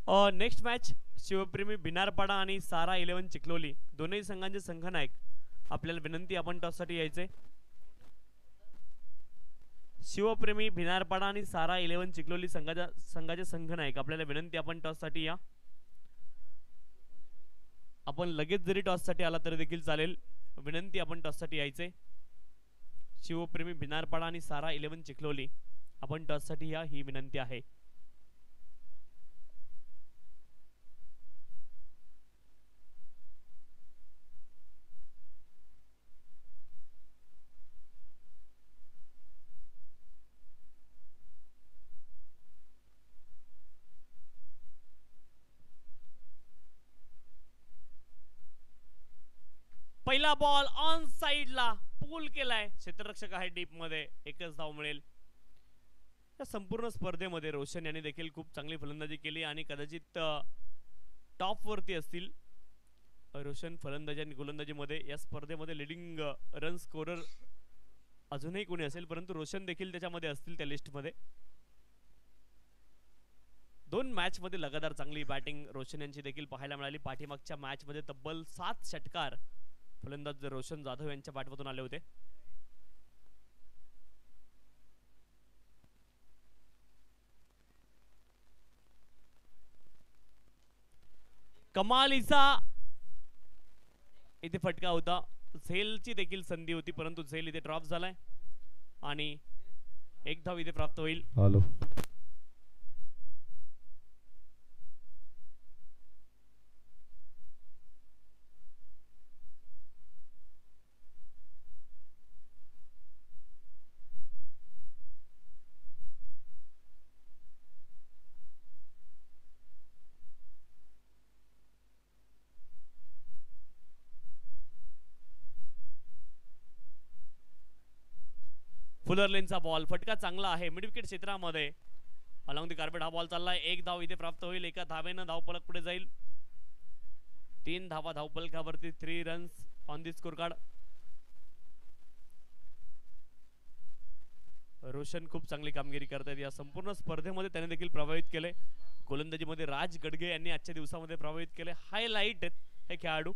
Next match शिवप्रेमी भिनारपाडा आणि सारा 11 चिखलोली दोन्ही संघांचे संघनायक आपल्याला विनंती आपण टॉससाठी यायचे. शिवप्रेमी भिनारपाडा आणि सारा 11 चिखलोली संघाचे संघनायक आपल्याला विनंती आपण टॉससाठी या. आपण लगेच जरी टॉससाठी आला तरी देखील चालेल. विनंती आपण टॉससाठी यायचे. शिवप्रेमी भिनारपाडा आणि सारा 11 चिखलोली आपण टॉससाठी या ही विनंती आहे. पहिला बॉल ऑन साइडला पूल केलाय. क्षेत्ररक्षक आहे डीप मध्ये. एकच धाव मिळेल. या संपूर्ण स्पर्धेमध्ये रोशन यांनी देखील खूप चांगली फलंदाजी केली आणि कदाचित टॉप वरती असतील रोशन फलंदाजी आणि गोलंदाजीमध्ये. या स्पर्धेमध्ये लीडिंग रन स्कोरर अजूनही कोणी असेल परंतु रोशन देखील त्याच्यामध्ये असतील त्या लिस्टमध्ये. दोन मॅच मध्ये लगातार चांगली बॅटिंग रोशन यांची देखील पाहायला मिळाली. पाठीमागच्या मॅच मध्ये तब्बल 7 षटकार फलंदाज रोशन जाधव यांच्या बॅटमधून आले होते. कमालीचा इथे फटका होता. झेलची देखील संधी होती परंतु झेल इथे ड्रॉप झालाय आणि एक धाव इथे प्राप्त होईल. हॅलो फुलर लेनचा बॉल. फटका चांगला आहे मिड विकेट क्षेत्रामध्ये. अलॉंग द कार्पेट हा बॉल चाललाय. एक धाव इथे प्राप्त होईल. एका धावेनं धावफलक पुढे जाईल. 3 धावा धावफलकावरती. 3 runs on the score card. Roshan खूप चांगली कामगिरी करतात. या संपूर्ण स्पर्धेमध्ये त्याने देखील प्रभावित केले. गोलंदाजीमध्ये राज गडगे यांनी आजच्या दिवसामध्ये प्रभावित केले. हायलाइट हे खेळाडू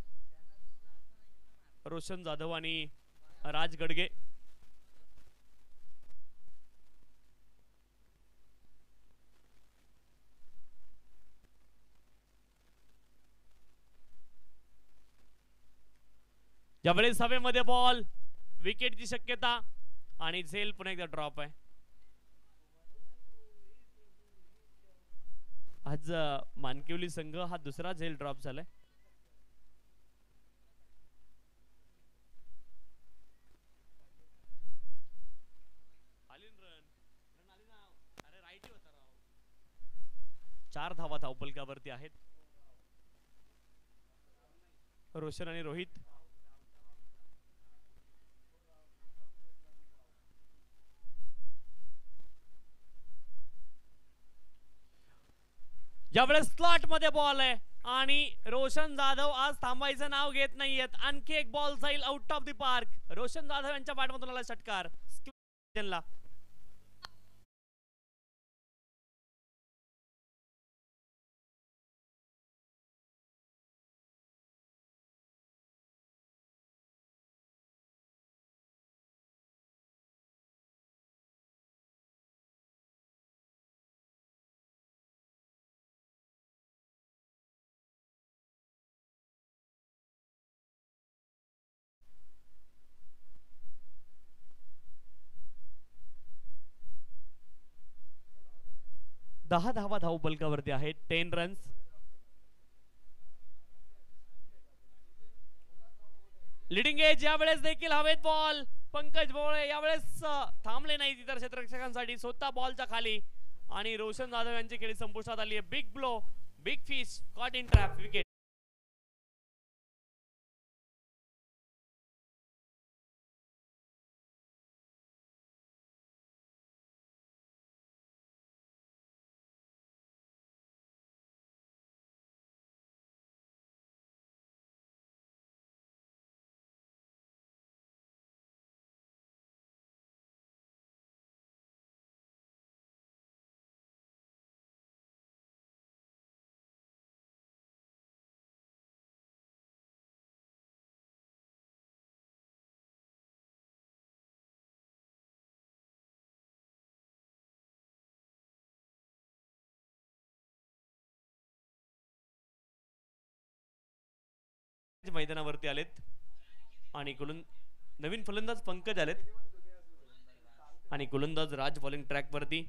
रोशन जाधव आणि राज गडगे. यावेळेस हवेमध्ये बॉल. विकेटची शक्यता आणि झेल पुन्हा एकदा ड्रॉप आहे. आज मानकिवली संघ हा दुसरा झेल ड्रॉप झालाय. चार धावा धावफलकावरती आहेत. रोशन आणि रोहित. यावेळेस स्लॉट मध्ये बॉल आहे आणि रोशन जाधव आज थांबायचं नाव घेत नाहीयेत. आणखी एक बॉल जाईल out of the park. Roshan Jadhav यांच्या बॅटमधून आला षटकार. दहा धावा धावफलकावरती आहेत. 10 रन्स. लिडिंग एज यावेळेस देखील हवेत बॉल. पंकज भोळे यावेळेस थांबले नाहीत इतर क्षेत्ररक्षकांसाठी. स्वतः बॉलच्या खाली आणि रोशन जाधव यांची खेळी संपुष्टात आली आहे. Big blow, big fish caught in trap. Wicket. मैदानावरती आलेत आणि नवीन फलंदाज पंकज आलेत आणि गोलंदाज राज बॉलिंग ट्रॅक वरती.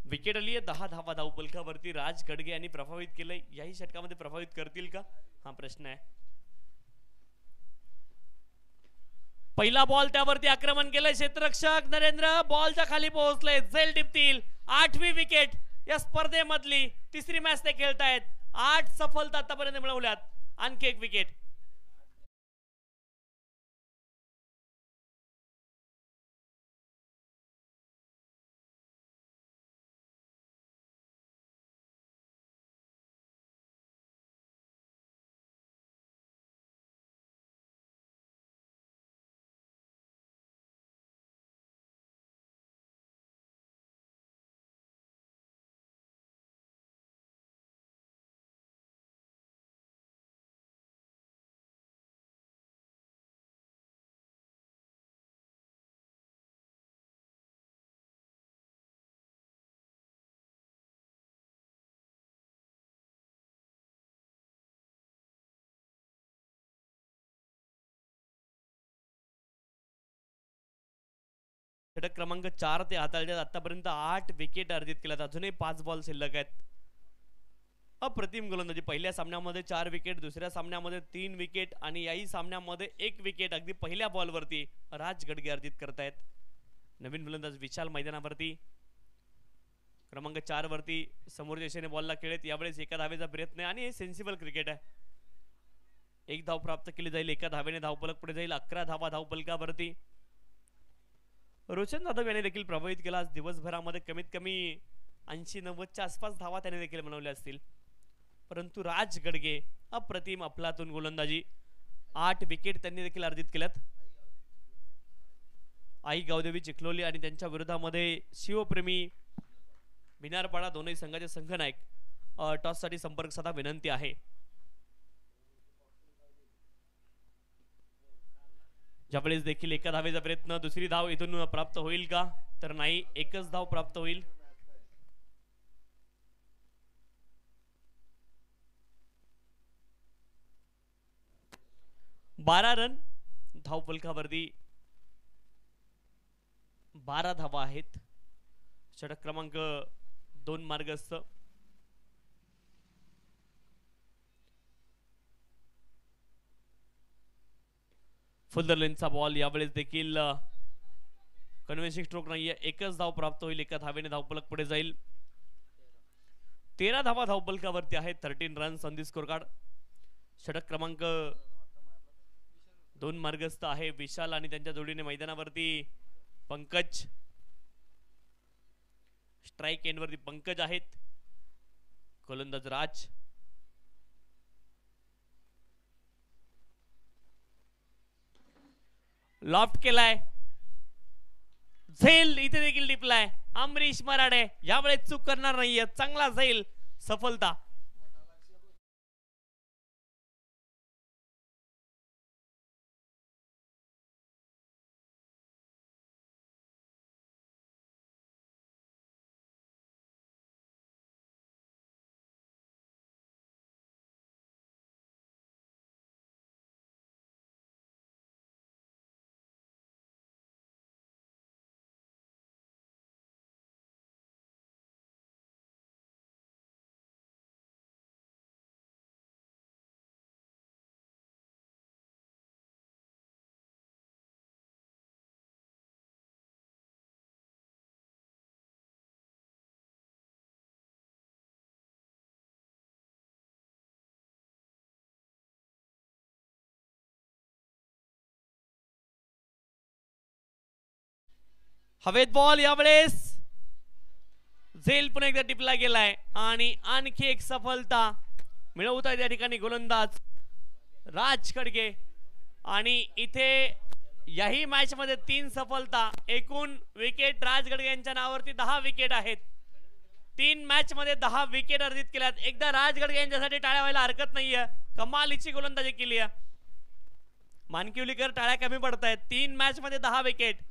विकेट आली आहे 10 धावा धावपलकावरती. राज गडगे यांनी प्रभावित केलंय, याही षटकामध्ये प्रभावित करतील का हा प्रश्न आहे. पहिला बॉल त्यावरती आक्रमण केलंय क्षेत्ररक्षक नरेंद्र, बॉलच्या खाली पोहोचले, झेल टिपतील. 8वी विकेट या स्पर्धेमधली, तिसरी मॅच ते खेळतायत. 8 सफलता आतापर्यंत मिळवल्यात, आणखी एक विकेट. षटक क्रमांक 4 ते हाताळतात. आतापर्यंत 8 विकेट अर्जित केल्यात, अजूनही 5 बॉल शिल्लक आहेत. अप्रतिम गोलंदाजी. पहिल्या सामन्यामध्ये 4 विकेट, दुसऱ्या सामन्यामध्ये 3 विकेट आणि याही सामन्यामध्ये 1 विकेट अगदी पहिल्या बॉलवरती राज गडगे अर्जित करतायत. नवीन गोलंदाज विशाल मैदानावरती. क्रमांक 4 वरती समोरच्या दिशेने बॉलला खेळत, यावेळेस एका धावेचा प्रयत्न आहे आणि हे सेन्सिबल क्रिकेट आहे. 1 धाव प्राप्त केली जाईल, एका धावेने धावफलक पुढे जाईल. 11 धावा धावफलकावरती. रोशन जाधव याने देखील प्रभावित केला. आज दिवसभरामध्ये कमीत कमी 80-90च्या आसपास धावा त्याने देखील बनवल्या असतील. परंतु राज गडगे अप्रतिम अफलातून गोलंदाजी. 8 विकेट त्यांनी देखील अर्जित केल्यात. आई गावदेवी चिखलोली आणि त्यांच्या विरोधामध्ये शिवप्रेमी भिनारपाडा, दोन्ही संघाचे संघनायक. टॉस साठी संपर्क साधा, विनंती आहे. ज्यावेळेस देखील एका धावेचा प्रयत्न, दुसरी धाव इथून प्राप्त होईल का, तर नाही, एकच धाव प्राप्त होईल. बारा रन धावफलकावरती, 12 धावा आहेत. षटक क्रमांक 2 मार्गस्थ. फुलदरलेनचा बॉल, यावेळेस देखील कन्व्हेन्सिंग स्ट्रोक नाहीये, एकच धाव प्राप्त होईल. एका धावेने धावफलक पुढे जाईल. 13 धावा धावफलकावरती आहेत. 13 runs on the score card. षटक क्रमांक 2 मार्गस्थ आहे. विशाल आणि त्यांच्या जोडीने मैदानावरती पंकज. स्ट्राइक एंड वरती पंकज आहेत. गोलंदाज राज. लॉफ्ट केलाय, झेल इथे देखील टिपलाय. अमरीश मराडे यावेळेस चूक करणार नाहीये, चांगला झेल, सफलता. हवेत बॉल, यावेळेस झेल पुन्हा एकदा टिपला गेलाय आणि आणखी एक सफलता मिळवत आहे त्या ठिकाणी गोलंदाज राज गडगे. आणि इथे याही मॅच मध्ये 3 सफलता, एकूण विकेट राज गडगे यांच्या नावावरती 10 विकेट आहेत. 3 मॅच मध्ये 10 विकेट अर्जित केल्यात. एकदा राज गडगे यांच्यासाठी टाळ्या व्हायला हरकत नाहीये, कमालीची गोलंदाजी केली आहे. मानकिवलीकर टाळ्या कमी पडतायत. 3 मॅच मध्ये 10 विकेट.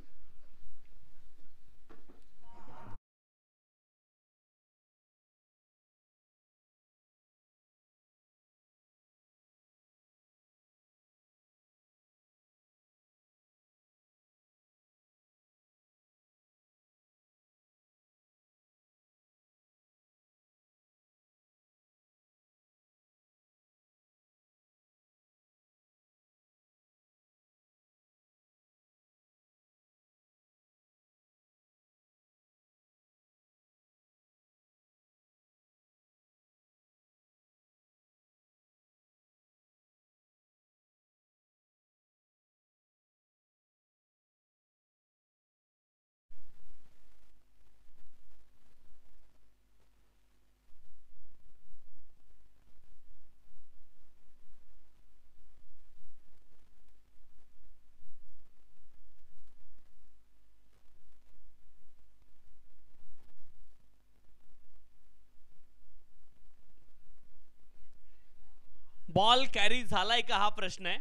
बॉल कॅरी झालाय का हा प्रश्न आहे,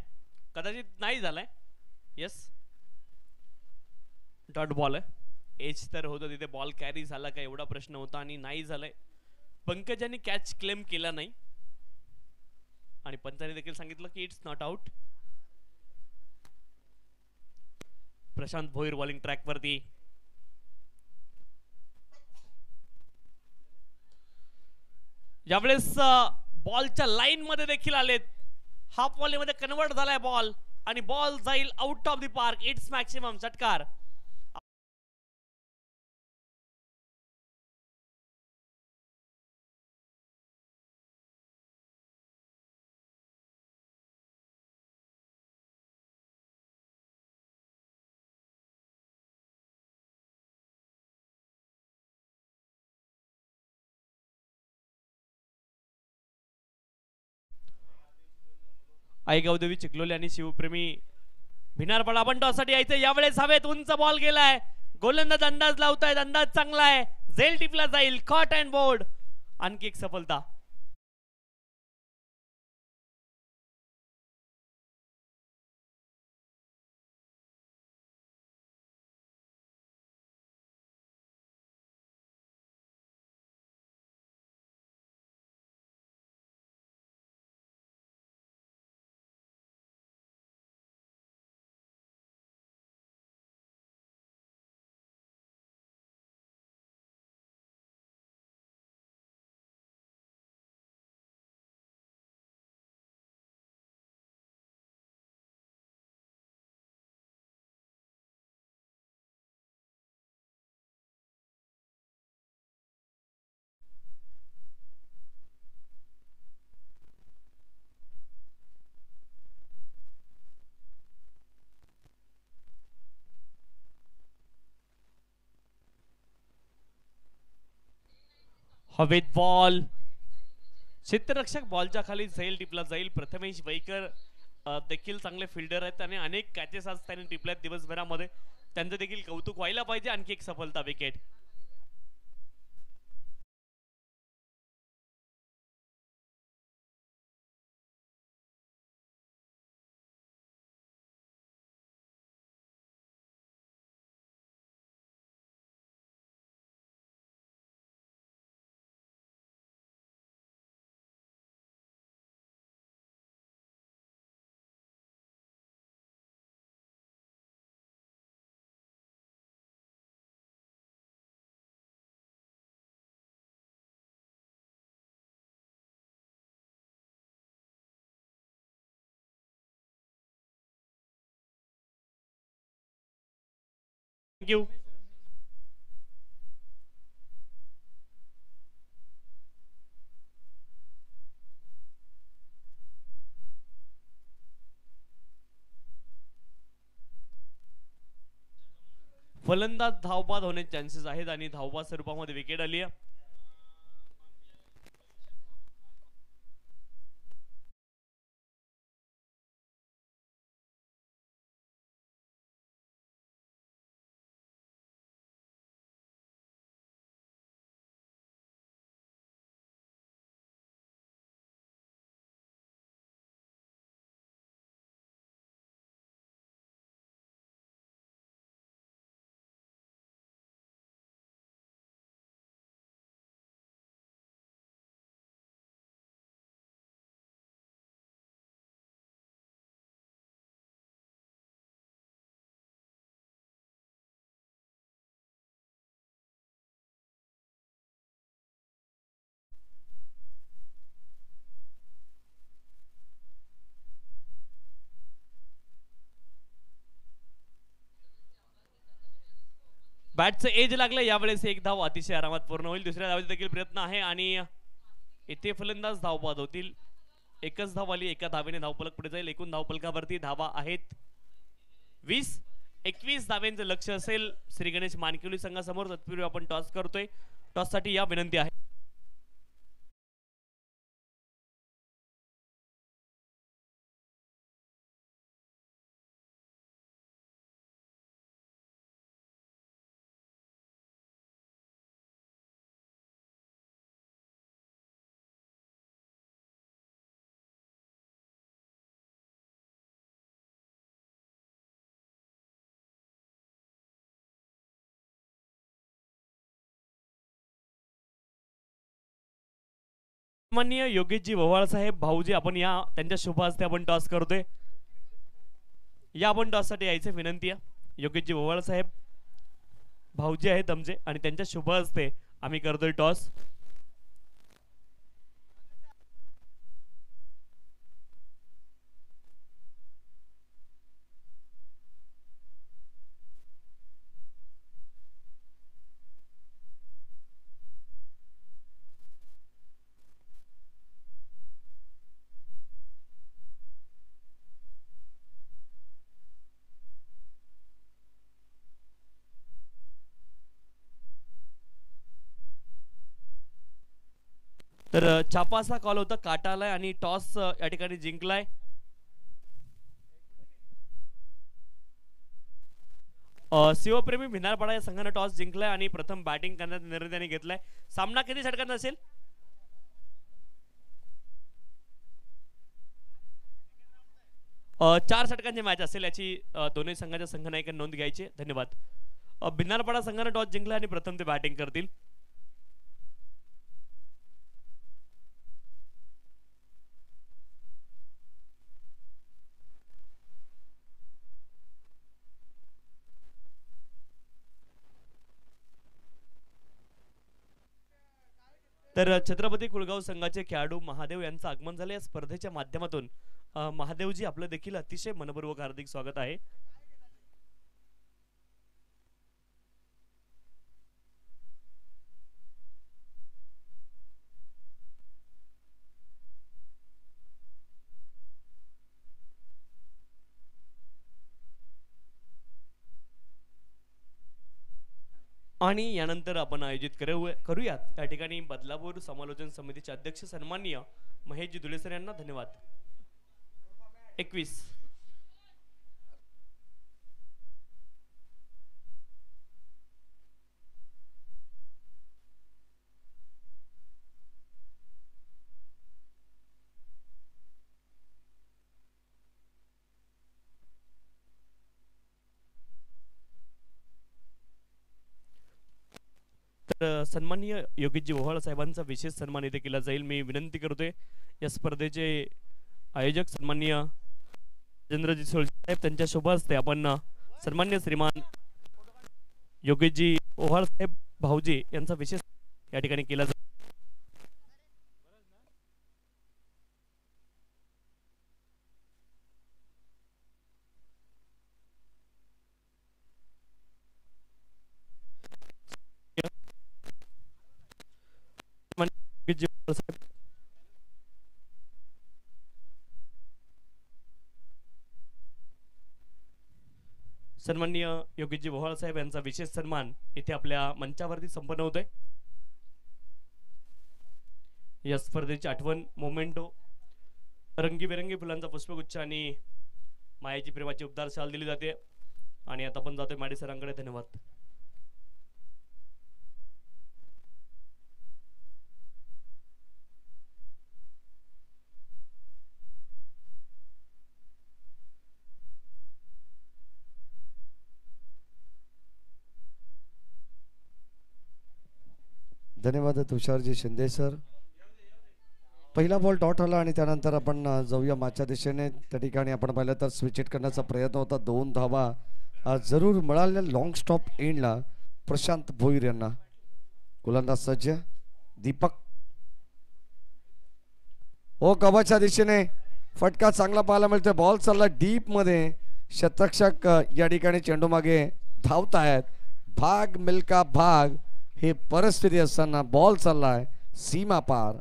कदाचित नाही झालाय. यस, डॉट बॉल आहे. एज तर होतं तिथे, बॉल कॅरी झाला का एवढा प्रश्न होता आणि नाही झालाय. पंकजाने कॅच क्लेम केला नाही आणि पंचाने देखील सांगितलं की it's not out. Prashant Bhoir bowling track वरती. यावेळेस बॉलच्या लाईन मध्ये देखील आलेत. हाफ व्हॉलीमध्ये कन्वर्ट झालाय बॉल आणि बॉल जाईल out of the park. It's maximum षटकार. आईगाव देवी चिखलोली आणि शिवप्रेमी भिनारपाडा पण टॉससाठी यायचं. यावेळेस हवेत उंच बॉल गेलाय. गोलंदाज अंदाज लावतायत, अंदाज चांगला आहे. झेल टिपला जाईल. Caught and board. आणखी एक सफलता. हवेत बॉल. क्षेत्ररक्षक बॉलच्या खाली झेल टिपला जाईल. प्रथमेश वैकर देखील चांगले फिल्डर आहेत आणि अनेक कॅचेस आज त्यांनी टिपल्यात दिवसभरामध्ये. त्यांचं देखील कौतुक व्हायला पाहिजे. आणखी एक सफलता. विकेट. थँक्यू. फलंदाज धावबाद होण्याचे चान्सेस आहेत आणि धावबाद स्वरूपामध्ये विकेट आली आहे. बॅटचं एज लागलं. यावेळेस एक धाव अतिशय आरामात पूर्ण होईल. दुसऱ्या धावेचा देखील प्रयत्न आहे आणि इथे फलंदाज धावबाद होतील. एकच धाव आली. एका धावेने धावफलक पुढे जाईल. एकूण धावफलकावरती धावा आहेत 20. 21 धाव्यांचं लक्ष असेल श्री गणेश मानकिवली संघासमोर. तत्पूर्वी आपण टॉस करतोय. टॉस साठी या विनंती आहे. माननीय योगेशजी ओवाळ साहेब भाऊजी आपण या त्यांच्या शुभ हस्ते आपण टॉस करतोय. या आपण टॉस साठी यायचे विनंती आहे. योगेशजी ओवाळ साहेब भाऊजी आहेत आमचे आणि त्यांच्या शुभ हस्ते आम्ही करतोय टॉस. तर छापा असा कॉल होता, काटा आलाय आणि टॉस या ठिकाणी जिंकलाय. शिवप्रेमी भिनारपाडा या संघाने टॉस जिंकलाय आणि प्रथम बॅटिंग करण्याचा निर्णय त्यांनी घेतलाय. सामना किती षटकांचा असेल? 4 षटकांची मॅच असेल याची दोन्ही संघाच्या संघनायकांनी नोंद घ्यायची. धन्यवाद. भिन्नारपाडा संघाने टॉस जिंकला आणि प्रथम ते बॅटिंग करतील. तर छत्रपती कुळगाव संघाचे खेळाडू महादेव यांचं आगमन झाले या स्पर्धेच्या माध्यमातून. महादेवजी आपलं देखील अतिशय मनपूर्वक हार्दिक स्वागत आहे. आणि यानंतर आपण आयोजित करूयात या ठिकाणी बदलापूर समालोचन समितीचे अध्यक्ष सन्माननीय महेशजी दुलेसर यांना. धन्यवाद. 21 तर सन्माननीय योगेशजी ओव्हाळ साहेबांचा विशेष सन्मान इथे केला जाईल. मी विनंती करतोय या स्पर्धेचे आयोजक सन्माननीय राजेंद्रजी सोळजी साहेब त्यांच्या शुभ हस्ते आपण सन्माननीय श्रीमान योगेशजी ओव्हाळ साहेब भाऊजी यांचा विशेष या ठिकाणी केला जाईल. सन्माननीय योगेशजी ओव्हाळ साहेब यांचा विशेष सन्मान इथे आपल्या मंचावरती संपन्न होतोय. या स्पर्धेची आठवण मोमेंटो रंगीबेरंगी फुलांचा पुष्पगुच्छ आणि मायाची प्रेमाची उबदार शाल दिली जाते. आणि आता आपण जातोय माडी सरांकडे. धन्यवाद. धन्यवाद तुषारजी शिंदे सर. पहिला बॉल डॉट आला आणि त्यानंतर आपण जाऊया मागच्या दिशेने. त्या ठिकाणी आपण पाहिलं तर स्विच हिट करण्याचा प्रयत्न होता. 2 धावा जरूर मिळाल्या लॉंग स्टॉप एंडला प्रशांत भोईर यांना. गोलंदाज सज्ज दीपक. हो कबाच्या दिशेने फटका चांगला पाहायला मिळतोय. बॉल चालला डीप मध्ये. शतरक्षक या ठिकाणी चेंडू मागे धावत आहेत. भाग मिल्का भाग हे परिस्थिती असताना बॉल चाललाय सीमा पार.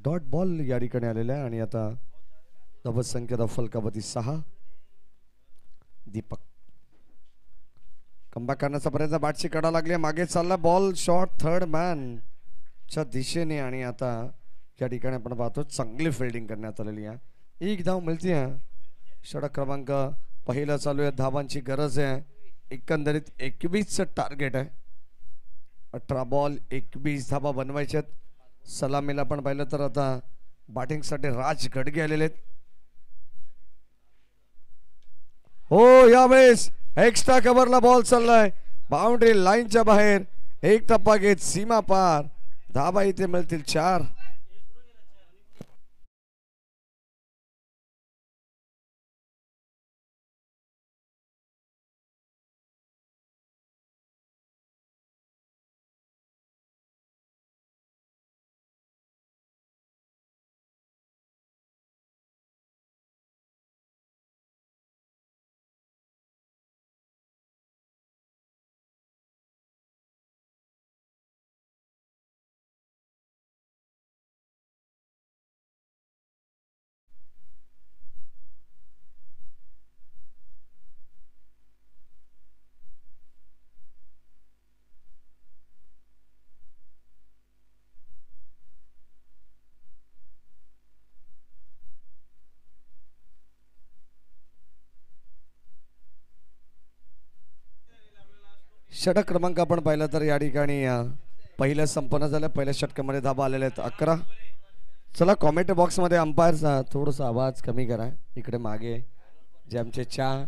डॉट बॉल या ठिकाणी आलेला आहे आणि आता धावसंख्या फलकावती 6. दीपक कमबॅक करण्याचा प्रयत्न, बॅटची कडा लागली, मागे चालला बॉल, शॉट थर्ड मॅन च्या दिशेने. आणि आता या ठिकाणी आपण पाहतो चांगली फिल्डिंग करण्यात आलेली आहे. एक धाव मिळते. षटक क्रमांक पहिला चालू आहे, धावांची गरज आहे. एकंदरीत 21चं टार्गेट आहे. 18 बॉल 21 धावा बनवायच्यात. सलामीला पण पाहिलं तर आता बॅटिंगसाठी राज गडगे आलेले आहेत. हो, यावेळेस एक्स्ट्रा कव्हरला बॉल चाललाय, बाउंड्री लाईनच्या बाहेर, एक टप्पा घेत सीमा पार. धाबा इथे मिळतील 4. षटक क्रमांक आपण पाहिलं तर या ठिकाणी पहिलं संपन्न झालं. पहिल्या षटकामध्ये धाबा आलेले आहेत 11. चला कॉमेंट बॉक्समध्ये अंपायरचा थोडासा आवाज कमी करा. इकडे मागे जे आमचे चहा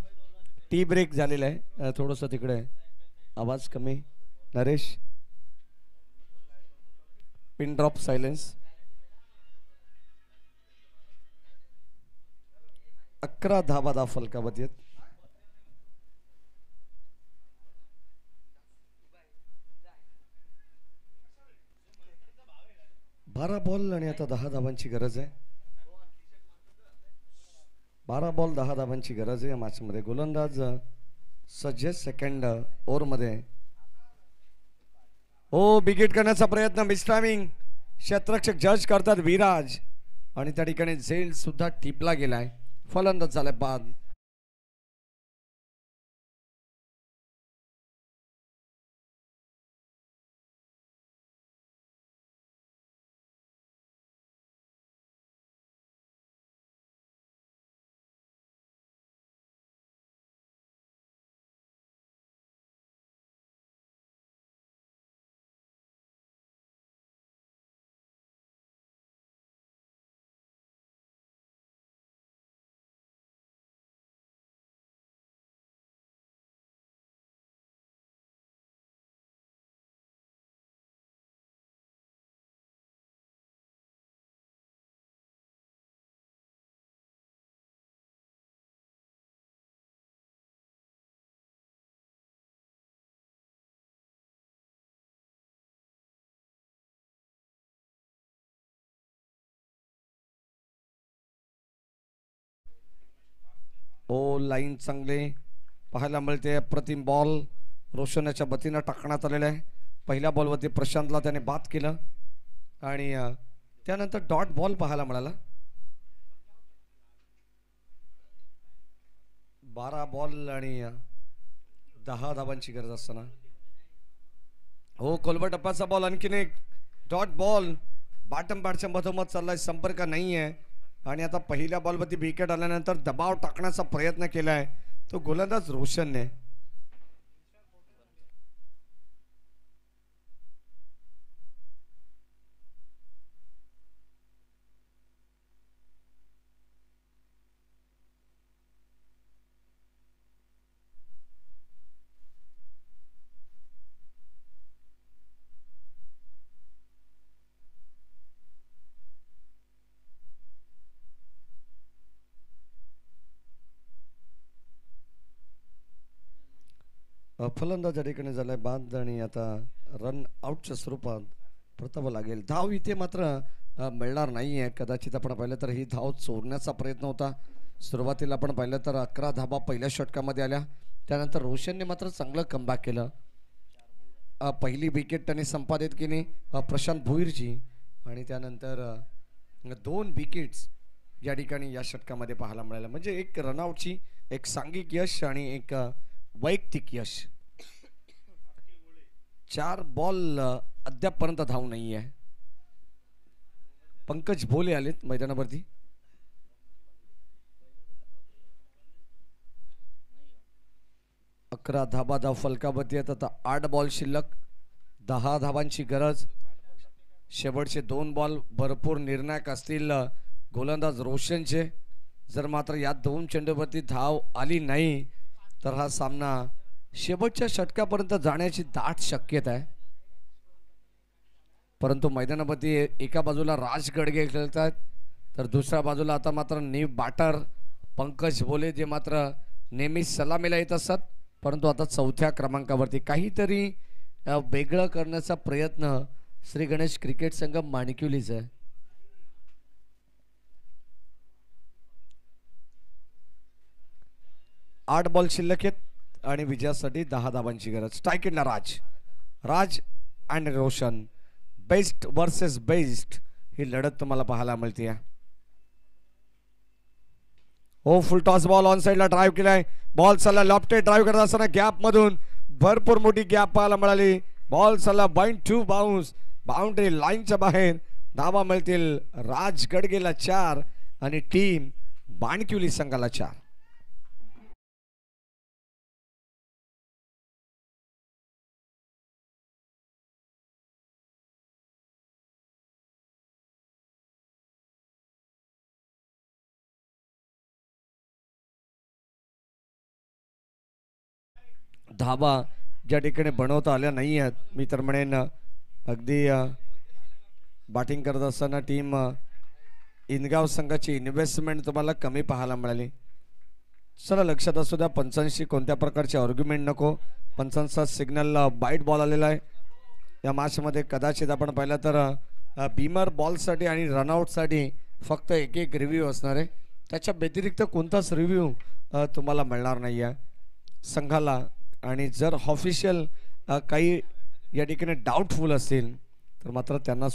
टी ब्रेक झालेला आहे, थोडंसं तिकडे आवाज कमी. Naresh, pin drop silence. 11 धावा फलकावत आहेत. 12 बॉल आणि आता 10 धावांची गरज आहे. 12 बॉल 10 धावांची गरज आहे या मॅचमध्ये. गोलंदाज सज्ज सेकंड ओव्हरमध्ये. हो, विकेट करण्याचा प्रयत्न, मिसटायमिंग. क्षेत्ररक्षक जज करतात विराज, आणि त्या ठिकाणी झेल सुद्धा टिपला गेलाय. फलंदाज झालाय बाद. हो, लाईन चांगले पाहायला मिळते. अप्रतिम बॉल रोशनाच्या वतीनं टाकण्यात आलेला आहे. पहिल्या बॉलवरती प्रशांतला त्याने बाद केलं, आणि त्यानंतर डॉट बॉल पाहायला मिळाला. 12 बॉल आणि 10 धावांची गरज असताना. हो, कोलबा टप्प्याचा बॉल, आणखीन एक डॉट बॉल. बॉटम बॅटच्या मधोमध चाललाय, संपर्क नाही आहे. आणि आता पहिल्या बॉलवरती विकेट आल्यानंतर दबाव टाकण्याचा प्रयत्न केलाय तो गोलंदाज रोशनने. फलंदाज या ठिकाणी झालाय बाद, आणि आता रन आउटच्या स्वरूपात परतावं लागेल. धाव इथे मात्र मिळणार नाही आहे. कदाचित आपण पाहिलं तर ही धाव चोरण्याचा प्रयत्न होता. सुरुवातीला आपण पाहिलं तर 11 धावा पहिल्या षटकामध्ये आल्या. त्यानंतर रोशनने मात्र चांगलं कमबॅक केलं. पहिली विकेट त्यांनी संपादित केली प्रशांत भोईरची, आणि त्यानंतर 2 विकेट्स या ठिकाणी या षटकामध्ये पाहायला मिळाल्या. म्हणजे एक रनआउटची, एक सांघिक यश आणि एक वैयक्तिक यश. 4 बॉल अद्यापपर्यंत धाव नाही आहे. पंकज भोले आलेत मैदानावरती. अकरा धाबा धाव फलकावरती आहेत. आता 8 बॉल शिल्लक, 10 धावांची गरज. शेवटचे 2 बॉल भरपूर निर्णायक असतील गोलंदाज रोशनचे. जर मात्र या 2 चेंडूवरती धाव आली नाही तर हा सामना शेवटच्या षटकापर्यंत जाण्याची दाट शक्यता आहे. परंतु मैदानावरती एका बाजूला राज गडगे खेळत आहेत तर दुसऱ्या बाजूला आता मात्र नीव बाटर, पंकज भोले जे मात्र नेहमी सलामीला येत असतात. परंतु आता 4थ्या क्रमांकावरती काहीतरी वेगळं करण्याचा प्रयत्न श्री गणेश क्रिकेट संघ माणिकवलीचा आहे. आठ बॉल शिल्लक आहेत आणि विजयासाठी 10 धावांची गरज. स्ट्राईक एंडला Raj and Roshan, best versus best ही लढत तुम्हाला पाहायला मिळते. हो, फुल टॉस बॉल ऑन साइडला ड्राईव्ह केलाय. बॉल चालला लॉफ्टेड ड्राईव्ह करत असताना गॅप मधून भरपूर मोठी गॅप पाहायला मिळाली. बॉल चालला बाउंड टू बाउन्स, बाउंड्री लाईनच्या बाहेर. धावा मिळतील राज गडगेला 4 आणि टीम बाणकिवली संघाला 4. धावा ज्या ठिकाणी बनवता आल्या नाही आहेत, मी तर म्हणेन अगदी बॅटिंग करत असताना टीम इनगाव संघाची इन्व्हेस्टमेंट तुम्हाला कमी पाहायला मिळाली. चला लक्षात असू द्या, पंचांशी कोणत्या प्रकारचे आर्ग्युमेंट नको. पंचांचा सिग्नल बाईट बॉल आलेला आहे. या मॅचमध्ये कदाचित आपण पाहिलं तर बीमर बॉलसाठी आणि रनआउटसाठी फक्त एक रिव्ह्यू असणार आहे. त्याच्या व्यतिरिक्त कोणताच रिव्ह्यू तुम्हाला मिळणार नाही आहे संघाला. आणि जर ऑफिशियल काही या ठिकाणी डाऊटफुल असतील तर मात्र त्यांना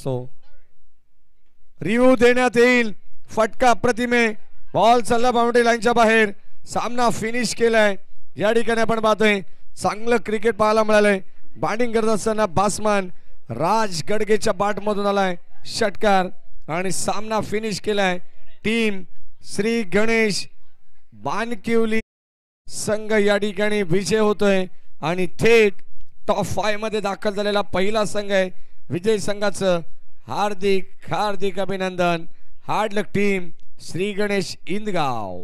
रिव्ह्यू देण्यात येईल. फटका प्रतिमे, बॉल चालला बाउंड्री लाईनच्या बाहेर. सामना फिनिश केलाय. या ठिकाणी आपण पाहतोय चांगलं क्रिकेट पाहायला मिळालंय. बॅटिंग करत असताना बॅट्समन राज गडगेच्या बॅटमधून आलाय षटकार आणि सामना फिनिश केलाय. टीम श्री गणेश बाणकिवली संघ या ठिकाणी विजय होतोय आणि थेट टॉप 5 मध्ये दाखल झालेला पहिला संघ आहे. विजय संघाचं हार्दिक हार्दिक अभिनंदन. हार्ड लक टीम श्री गणेश इंदगाव.